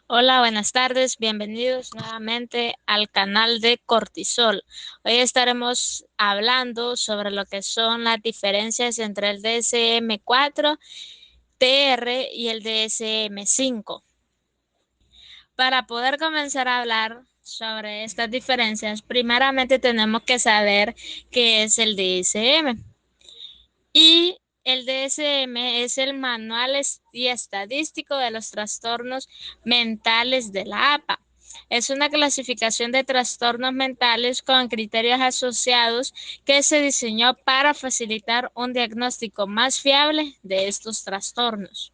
Hola, buenas tardes. Bienvenidos nuevamente al canal de Cortisol. Hoy estaremos hablando sobre lo que son las diferencias entre el DSM-4, TR y el DSM-5. Para poder comenzar a hablar sobre estas diferencias, primeramente tenemos que saber qué es el DSM. Y el DSM es el Manual y Estadístico de los Trastornos Mentales de la APA. Es una clasificación de trastornos mentales con criterios asociados que se diseñó para facilitar un diagnóstico más fiable de estos trastornos.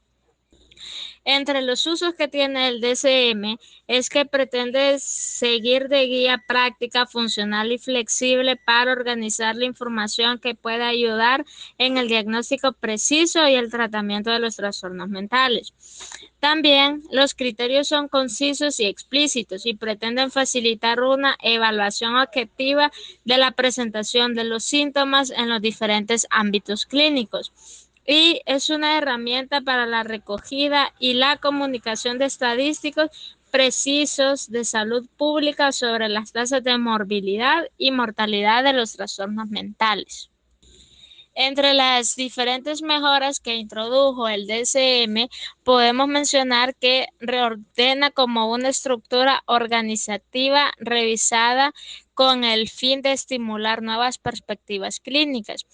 Entre los usos que tiene el DSM es que pretende seguir de guía práctica, funcional y flexible para organizar la información que pueda ayudar en el diagnóstico preciso y el tratamiento de los trastornos mentales. También los criterios son concisos y explícitos y pretenden facilitar una evaluación objetiva de la presentación de los síntomas en los diferentes ámbitos clínicos y es una herramienta para la recogida y la comunicación de estadísticos precisos de salud pública sobre las tasas de morbilidad y mortalidad de los trastornos mentales. Entre las diferentes mejoras que introdujo el DSM, podemos mencionar que reordena como una estructura organizativa revisada con el fin de estimular nuevas perspectivas clínicas.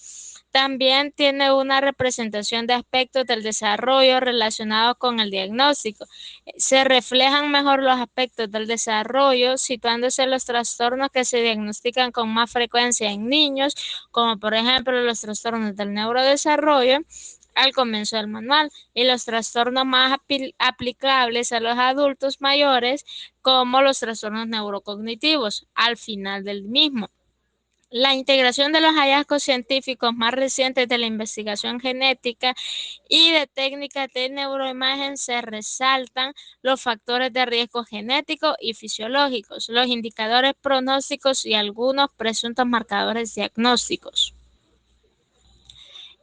También tiene una representación de aspectos del desarrollo relacionados con el diagnóstico. Se reflejan mejor los aspectos del desarrollo, situándose los trastornos que se diagnostican con más frecuencia en niños, como por ejemplo los trastornos del neurodesarrollo al comienzo del manual y los trastornos más aplicables a los adultos mayores, como los trastornos neurocognitivos al final del mismo. La integración de los hallazgos científicos más recientes de la investigación genética y de técnicas de neuroimagen se resaltan los factores de riesgo genético y fisiológicos, los indicadores pronósticos y algunos presuntos marcadores diagnósticos.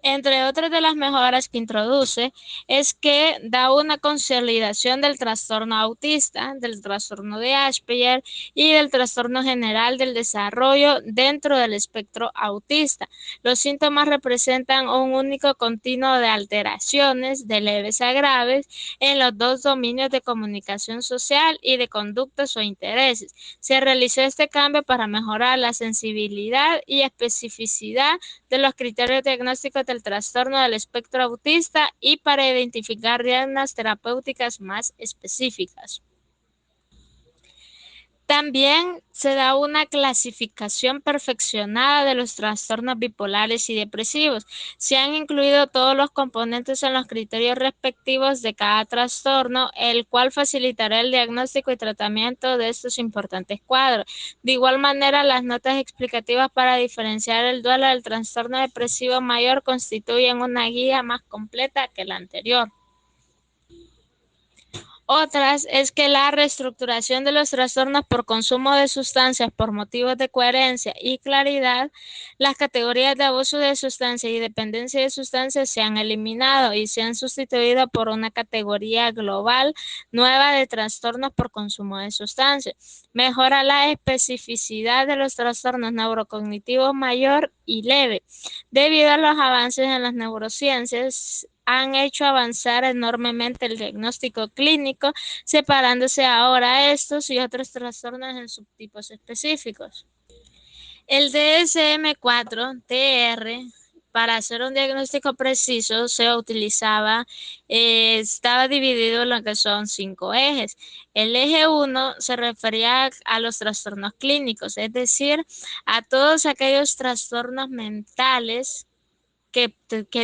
Entre otras de las mejoras que introduce es que da una consolidación del trastorno autista, del trastorno de Asperger y del trastorno general del desarrollo dentro del espectro autista. Los síntomas representan un único continuo de alteraciones de leves a graves en los dos dominios de comunicación social y de conductas o intereses. Se realizó este cambio para mejorar la sensibilidad y especificidad de los criterios diagnósticos del trastorno del espectro autista y para identificar dianas terapéuticas más específicas. También se da una clasificación perfeccionada de los trastornos bipolares y depresivos. Se han incluido todos los componentes en los criterios respectivos de cada trastorno, el cual facilitará el diagnóstico y tratamiento de estos importantes cuadros. De igual manera, las notas explicativas para diferenciar el duelo del trastorno depresivo mayor constituyen una guía más completa que la anterior. Otras es que la reestructuración de los trastornos por consumo de sustancias por motivos de coherencia y claridad, las categorías de abuso de sustancias y dependencia de sustancias se han eliminado y se han sustituido por una categoría global nueva de trastornos por consumo de sustancias. Mejora la especificidad de los trastornos neurocognitivos mayor y leve. Debido a los avances en las neurociencias, han hecho avanzar enormemente el diagnóstico clínico, separándose ahora estos y otros trastornos en subtipos específicos. El DSM-4-TR, para hacer un diagnóstico preciso, se utilizaba, estaba dividido en lo que son 5 ejes. El eje 1 se refería a los trastornos clínicos, es decir, a todos aquellos trastornos mentales que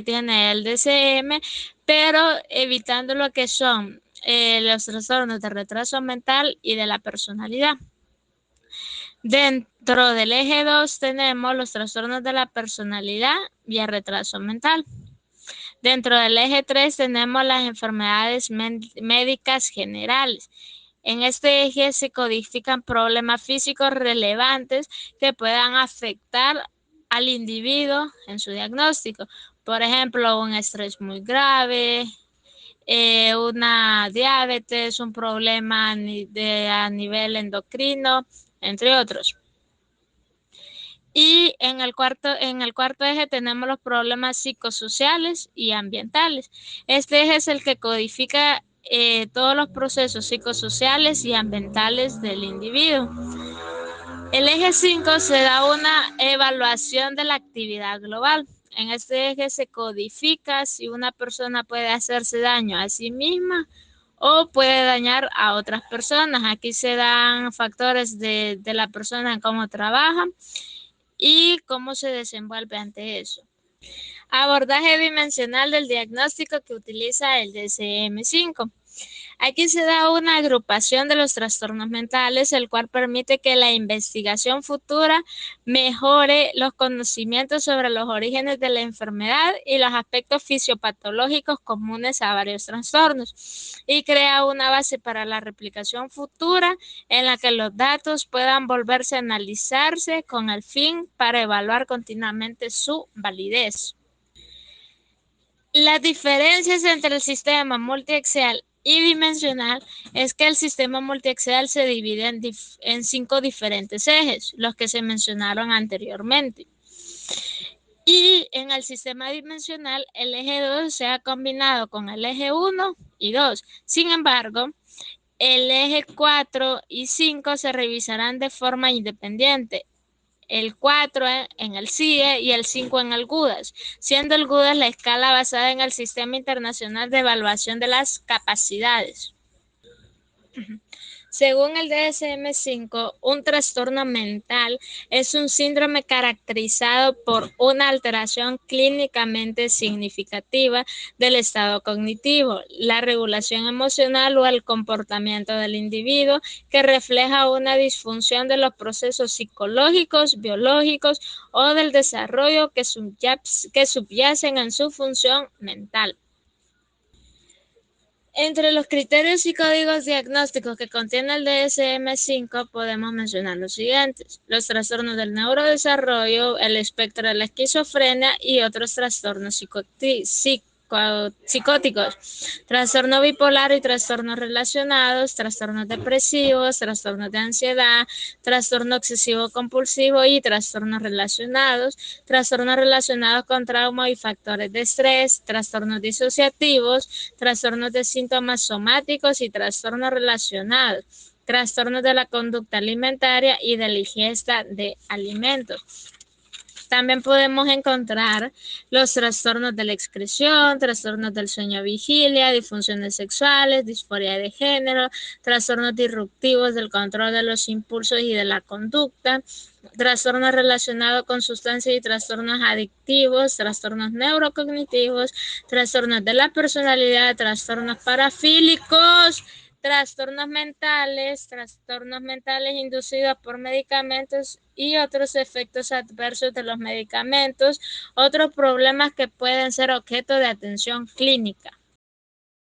tiene el DSM, pero evitando lo que son los trastornos de retraso mental y de la personalidad. Dentro del eje 2 tenemos los trastornos de la personalidad y el retraso mental. Dentro del eje 3 tenemos las enfermedades médicas generales. En este eje se codifican problemas físicos relevantes que puedan afectar al individuo en su diagnóstico. Por ejemplo, un estrés muy grave, una diabetes, un problema a nivel endocrino, entre otros. Y en el cuarto eje tenemos los problemas psicosociales y ambientales. Este eje es el que codifica todos los procesos psicosociales y ambientales del individuo. El eje 5 se da una evaluación de la actividad global. En este eje se codifica si una persona puede hacerse daño a sí misma o puede dañar a otras personas. Aquí se dan factores de la persona en cómo trabaja y cómo se desenvuelve ante eso. Abordaje bidimensional del diagnóstico que utiliza el DSM-5. Aquí se da una agrupación de los trastornos mentales, el cual permite que la investigación futura mejore los conocimientos sobre los orígenes de la enfermedad y los aspectos fisiopatológicos comunes a varios trastornos, y crea una base para la replicación futura en la que los datos puedan volverse a analizarse con el fin para evaluar continuamente su validez. Las diferencias entre el sistema multiaxial y dimensional es que el sistema multiaxial se divide en 5 diferentes ejes, los que se mencionaron anteriormente. Y en el sistema dimensional, el eje 2 se ha combinado con el eje 1 y 2. Sin embargo, el eje 4 y 5 se revisarán de forma independiente. El 4 en el CIE y el 5 en el GUDAS, siendo el GUDAS la escala basada en el Sistema Internacional de Evaluación de las Capacidades. Según el DSM-5, un trastorno mental es un síndrome caracterizado por una alteración clínicamente significativa del estado cognitivo, la regulación emocional o el comportamiento del individuo que refleja una disfunción de los procesos psicológicos, biológicos o del desarrollo que subyacen en su función mental. Entre los criterios y códigos diagnósticos que contiene el DSM-5 podemos mencionar los siguientes: los trastornos del neurodesarrollo, el espectro de la esquizofrenia y otros trastornos psicóticos, trastorno bipolar y trastornos relacionados, trastornos depresivos, trastornos de ansiedad, trastorno obsesivo compulsivo y trastornos relacionados con trauma y factores de estrés, trastornos disociativos, trastornos de síntomas somáticos y trastornos relacionados, trastornos de la conducta alimentaria y de la ingesta de alimentos. También podemos encontrar los trastornos de la excreción, trastornos del sueño-vigilia, disfunciones sexuales, disforia de género, trastornos disruptivos del control de los impulsos y de la conducta, trastornos relacionados con sustancias y trastornos adictivos, trastornos neurocognitivos, trastornos de la personalidad, trastornos parafílicos, trastornos mentales inducidos por medicamentos y otros efectos adversos de los medicamentos, otros problemas que pueden ser objeto de atención clínica.